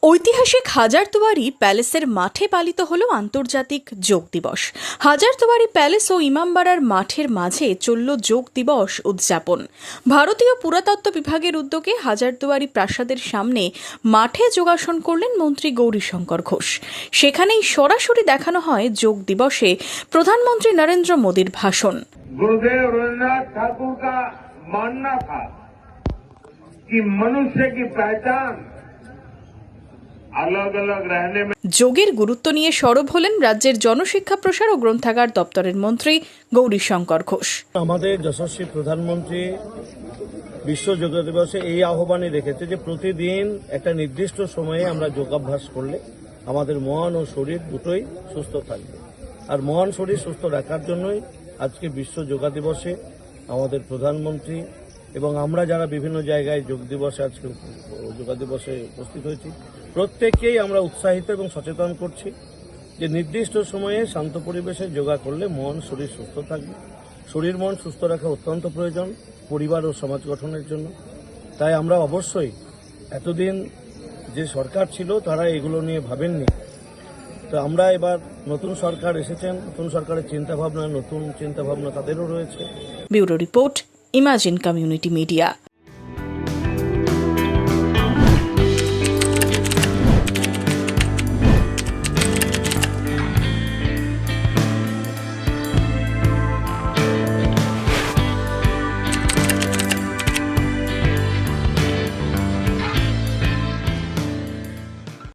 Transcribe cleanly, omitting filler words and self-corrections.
ঐতিহাসিক হাজারদুয়ারি প্যালেসের মাঠে পালিত হল আন্তর্জাতিক যোগ দিবস। হাজারদুয়ারি প্যালেস ও ইমামবাড়ার মাঠের মাঝে চলল যোগ দিবস উদযাপন। ভারতীয় পুরাতত্ত্ব বিভাগের উদ্যোগে হাজারদুয়ারি প্রাসাদের সামনে মাঠে যোগাসন করলেন মন্ত্রী গৌরীশঙ্কর ঘোষ। সেখানেই সরাসরি দেখানো হয় যোগ দিবসে প্রধানমন্ত্রী নরেন্দ্র মোদীর ভাষণ। गुरुदेव रवींद्रनाथ ठाकुर का मानना था कि मनुष्य की पहचान अलग अलग रहने में। যোগের গুরুত্ব নিয়ে সরব হলেন রাজ্যের জনশিক্ষা প্রসার ও গ্রন্থাগার দপ্তরের মন্ত্রী গৌরীশঙ্কর ঘোষ। আমাদের যশস্বী প্রধানমন্ত্রী বিশ্ব যোগ দিবসে এই আহ্বানে রেখেছে যে প্রতিদিন একটা নির্দিষ্ট সময়ে আমরা যোগাভ্যাস করলে আমাদের মন ও শরীর দুটোই সুস্থ থাকবে। আর মন শরীর সুস্থ রাখার জন্যই আজকে বিশ্ব যোগা দিবসে আমাদের প্রধানমন্ত্রী এবং আমরা যারা বিভিন্ন জায়গায় যোগ দিবসে আজকে যোগা দিবসে উপস্থিত হয়েছি প্রত্যেককেই আমরা উৎসাহিত এবং সচেতন করছি যে নির্দিষ্ট সময়ে শান্ত পরিবেশে যোগা করলে মন শরীর সুস্থ থাকবে। শরীর মন সুস্থ রাখা অত্যন্ত প্রয়োজন পরিবার ও সমাজ গঠনের জন্য। তাই আমরা অবশ্যই এতদিন যে সরকার ছিল তারা এগুলো নিয়ে ভাবেননি, তো আমরা এবার নতুন সরকার এসেছেন, নতুন সরকারের চিন্তাভাবনা, নতুন চিন্তাভাবনা তাদেরও রয়েছে। Bureau report, imagine community media.